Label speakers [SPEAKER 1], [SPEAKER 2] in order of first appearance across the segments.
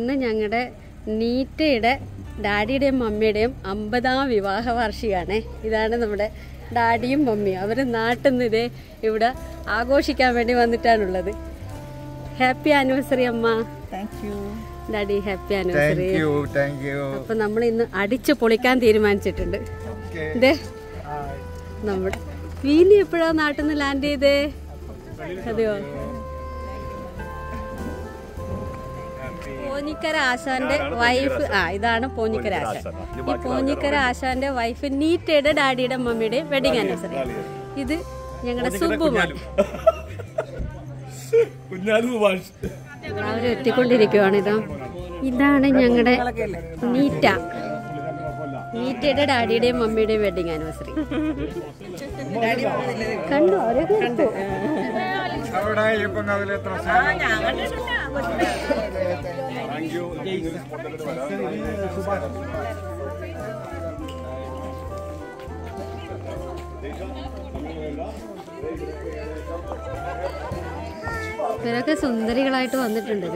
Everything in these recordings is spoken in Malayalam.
[SPEAKER 1] ഇന്ന് ഞങ്ങളുടെ നീറ്റയുടെ ഡാഡിയുടെയും മമ്മിയുടെയും 50ാം വിവാഹ വാർഷികമാണ്. ഇതാണ് നമ്മുടെ ഡാഡിയും മമ്മിയും. അവർ നാട്ടിൽ നിന്ന് ഇതേ ഇവിടെ ആഘോഷിക്കാൻ വേണ്ടി വന്നിട്ടാണുള്ളത്. ഹാപ്പി ആനിവേഴ്സറി അമ്മ. Daddy happy anniversary. അപ്പൊ നമ്മൾ ഇന്ന് അടിച്ചു പൊളിക്കാൻ തീരുമാനിച്ചിട്ടുണ്ട്. ഇതേ നമ്മുടെ വീലി എപ്പോഴാ നാട്ടിൽ നിന്ന് ലാൻഡ് ചെയ്തേ? അതെയോ? പോഞ്ഞിക്കര ആശാന്റെ വൈഫ്. ഇതാണ് പോഞ്ഞിക്കര ആശാൻ. ഈ പോഞ്ഞിക്കര ആശാന്റെ വൈഫ് നീറ്റയുടെ ഡാഡിയുടെ മമ്മിയുടെ വെഡിങ് ആനിവേഴ്സറി. ഇത് ഞങ്ങളുടെ സുബുമാൻ. എല്ലാവരും എത്തിക്കൊണ്ടിരിക്കുവാണ്. ഇതാണ് ഞങ്ങളുടെ നീറ്റയുടെ ഡാഡിയുടെയും മമ്മിയുടെയും വെഡിങ് ആനിവേഴ്സറി. കണ്ടോ? ഇവരൊക്കെ സുന്ദരികളായിട്ട് വന്നിട്ടുണ്ട്.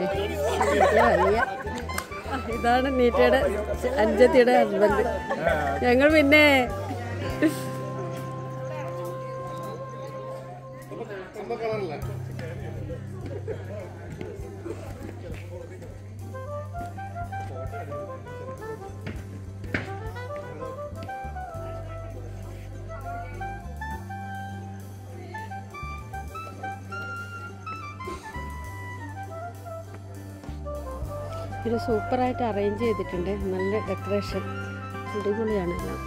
[SPEAKER 1] ഇതാണ് നീറ്റയുടെ അഞ്ചത്തിയുടെ ഹസ്ബൻഡ്. ഞങ്ങൾ പിന്നെ ഇത് സൂപ്പറായിട്ട് അറേഞ്ച് ചെയ്തിട്ടുണ്ട്. നല്ല ഡെക്കറേഷൻ, അടിപൊളിയാണ് എല്ലാം.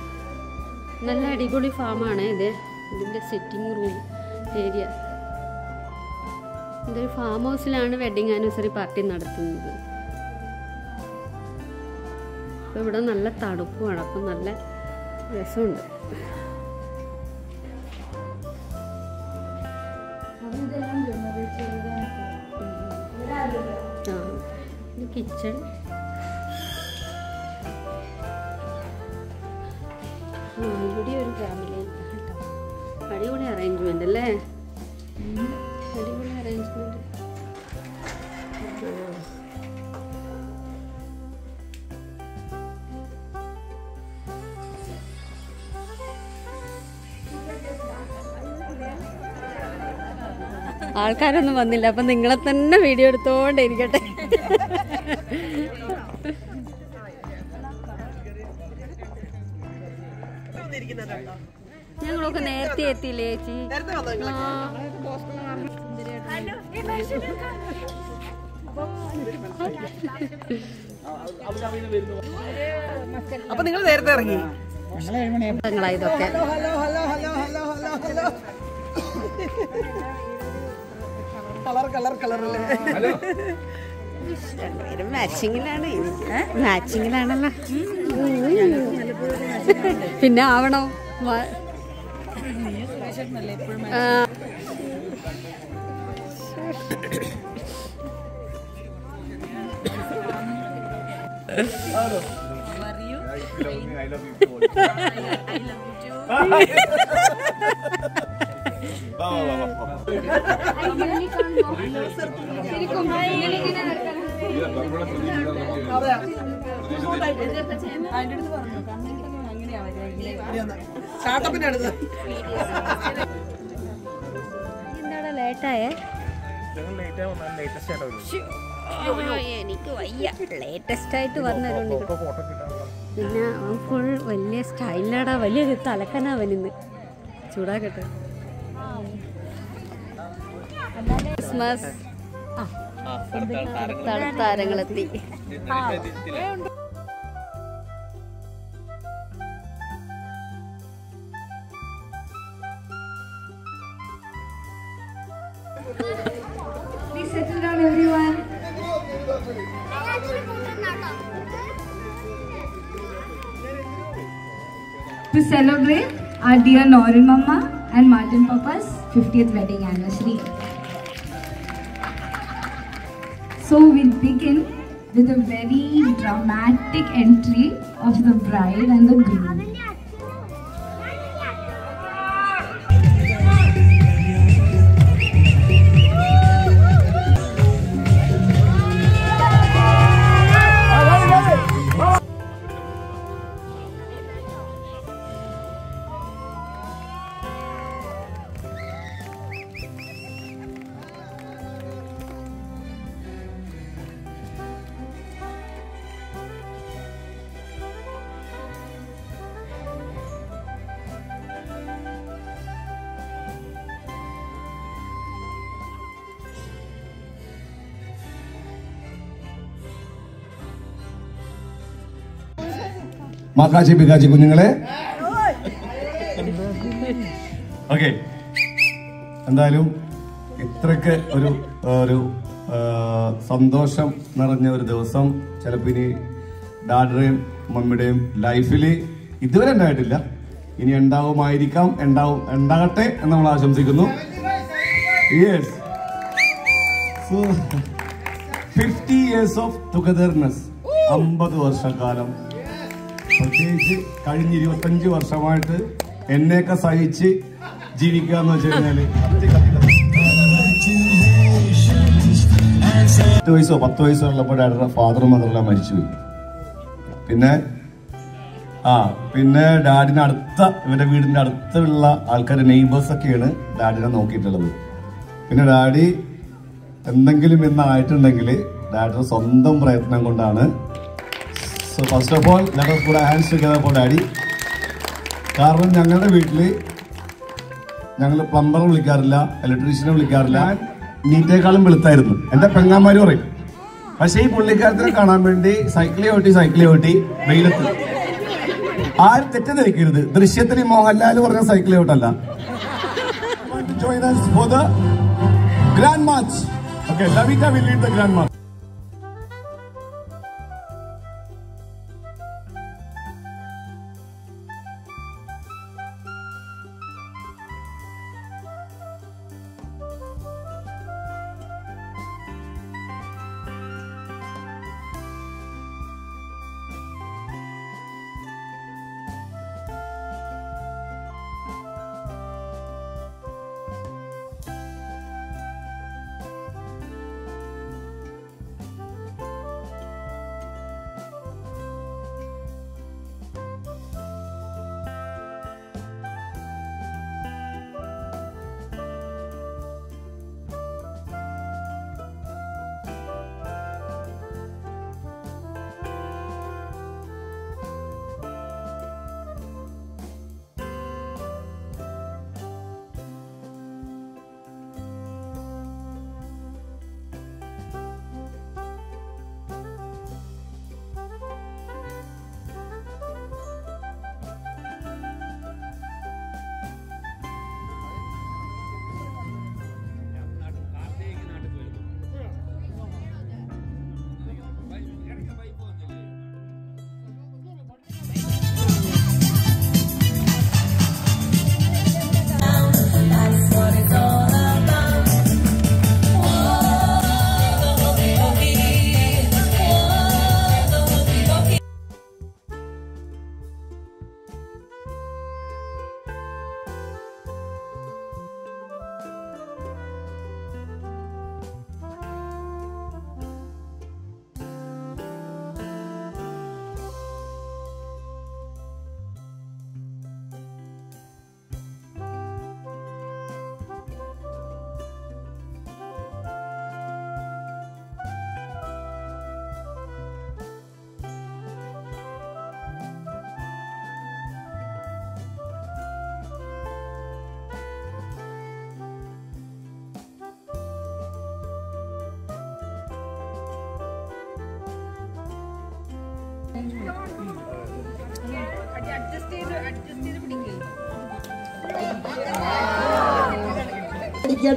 [SPEAKER 1] നല്ല അടിപൊളി ഫാമാണ് ഇത്. ഇതിൻ്റെ സിറ്റിംഗ് റൂം ഏരിയ. ഇതൊരു ഫാം ഹൗസിലാണ് വെഡിങ് ആനിവേഴ്സറി പാർട്ടി നടത്തുന്നത്. അപ്പോൾ ഇവിടെ നല്ല തണുപ്പുമാണ്. അപ്പം നല്ല രസമുണ്ട്. കിച്ചൺ. ഇവിടെ ഒരു ഫാമിലി. അടിപൊളി അറേഞ്ച്മെന്റ് അല്ലേ? അടിപൊളി അറേഞ്ച്മെന്റ്. ആൾക്കാരൊന്നും വന്നില്ല. അപ്പൊ നിങ്ങളെ തന്നെ വീഡിയോ എടുത്തോണ്ടിരിക്കട്ടെ. ഞങ്ങളൊക്കെ നേരത്തെ എത്തിയില്ലേ ചേച്ചി?
[SPEAKER 2] അപ്പൊ നിങ്ങൾ നേരത്തെ ഇറങ്ങി.
[SPEAKER 1] ഇതൊക്കെ മാച്ചിങ്ങിലാണ്. മാച്ചിങ്ങിലാണല്ലോ. പിന്നെ ആവണോ? എന്താണ് ലേറ്റായേ? എനിക്ക് വയ്യ. ലേറ്റസ്റ്റ് ആയിട്ട് വന്നവരുണ്ട്. പിന്നെ ഫുൾ വലിയ സ്റ്റൈലാടാ. വലിയൊരു തലക്കനാ വലുന്ന്. ചൂടാക്കട്ടെ. Christmas താരങ്ങളെത്തി.
[SPEAKER 3] Please settle down, everyone. To celebrate our dear Norin Mama and Martin Papa's 50th wedding anniversary. So we'll begin with a very dramatic entry of the bride and the groom.
[SPEAKER 4] മാക്കാച്ചി പിക്കാച്ചി കുഞ്ഞുങ്ങളെ. ഓക്കെ, എന്തായാലും ഇത്രയ്ക്ക് ഒരു സന്തോഷം നിറഞ്ഞ ഒരു ദിവസം ചിലപ്പോൾ ഇനി ഡാഡിയുടെയും മമ്മിയുടെയും ലൈഫിൽ ഇതുവരെ ഉണ്ടായിട്ടില്ല. ഇനി ഉണ്ടാകട്ടെ എന്ന് നമ്മൾ ആശംസിക്കുന്നു. Yes, so 50 years of togetherness, 50 വർഷക്കാലം. പ്രത്യേകിച്ച് കഴിഞ്ഞ 25 വർഷമായിട്ട് എന്നെയൊക്കെ സഹിച്ച് ജീവിക്കുക എന്ന് വെച്ച് കഴിഞ്ഞാല് 10 വയസ്സോ ഉള്ളപ്പോൾ ഡാഡിയുടെ ഫാദറും മദറെല്ലാം മരിച്ചുപോയി. പിന്നെ ഡാഡിന് ഇവരുടെ വീടിന്റെ അടുത്തുള്ള ആൾക്കാർ, നെയ്ബേഴ്സ് ഒക്കെയാണ് ഡാഡിനെ നോക്കിയിട്ടുള്ളത്. പിന്നെ ഡാഡി എന്തെങ്കിലും ആയിട്ടുണ്ടെങ്കിൽ ഡാഡിയുടെ സ്വന്തം പ്രയത്നം കൊണ്ടാണ്. So first of all let us put our hands together for daddy. കാരണം ഞങ്ങളുടെ വീട്ടില് ഞങ്ങൾ പ്ലംബറെ വിളിക്കാറില്ല, ഇലക്ട്രീഷ്യനെ വിളിക്കാറില്ല. നീറ്റേക്കാളും വെളുത്തായിരുന്നു എന്റെ പെങ്ങാമാര് പറയും. പക്ഷെ ഈ പുള്ളിക്കാരത്തിനെ കാണാൻ വേണ്ടി സൈക്കിളി ഓട്ടി വെയിലത്ത്. ആരും തെറ്റിദ്ധരിക്കരുത്, ദൃശ്യത്തിന് മോഹൻലാൽ പറഞ്ഞ സൈക്കിളി ഓട്ടല്ല. Join us for the Grand March. Okay, Lavita will lead the Grand March.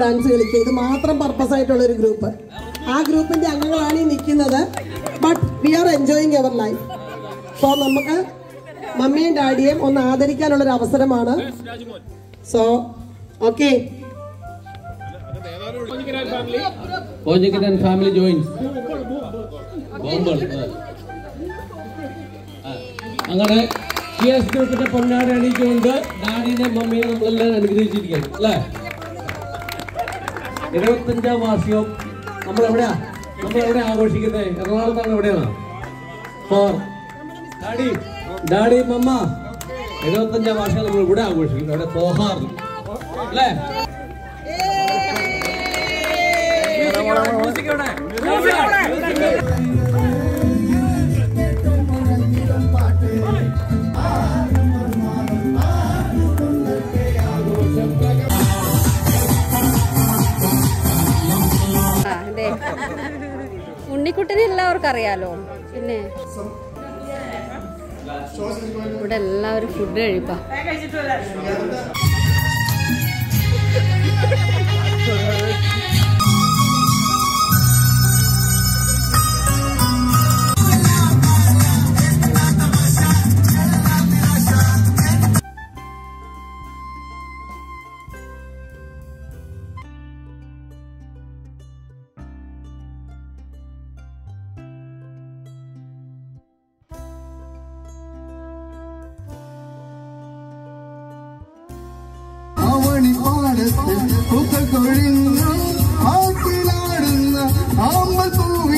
[SPEAKER 5] Dance കളിക്കുക, ഇത് മാത്രം പർപ്പസ് ആയിട്ടുള്ള ഒരു ഗ്രൂപ്പ്. ആ ഗ്രൂപ്പിന്റെ അംഗങ്ങളാണ് ഈ നിൽക്കുന്നത്. But we are enjoying our life. So നമുക്ക് മമ്മിയും ഡാഡിയെയും ഒന്ന് ആദരിക്കാനുള്ളൊരു അവസരമാണ്. സോ ഓക്കെ,
[SPEAKER 6] ഫാമിലി ജോയിൻസ് അങ്ങനെ ഷിയാസ് ഗ്രൂപ്പിന്റെ പൊന്നാട് അണിയിച്ചുകൊണ്ട് ഡാഡിനെ മമ്മിയെ നമ്മളെല്ലാം അനുഗ്രഹിച്ചിരിക്കുകയാണ് അല്ലേ. 25ാം വാർഷികം നമ്മളെവിടെയാ ആഘോഷിക്കുന്നത്? എറണാകുളത്താണ്. എവിടെയാണ് ഡാഡി മമ്മ 25ാം വാർഷികം നമ്മൾ ഇവിടെ ആഘോഷിക്കുന്നത്, അവിടെ സോഹാർ അല്ലേ.
[SPEAKER 1] ഉണ്ണിക്കുട്ടനെ എല്ലാവർക്കും അറിയാലോ. പിന്നെ ഇവിടെ എല്ലാവരും ഫുഡ് കഴിപ്പാ.
[SPEAKER 7] പൂക്കൾ കൊഴിഞ്ഞു ആറ്റിലാടുന്ന ആമ്പൽ പൂവി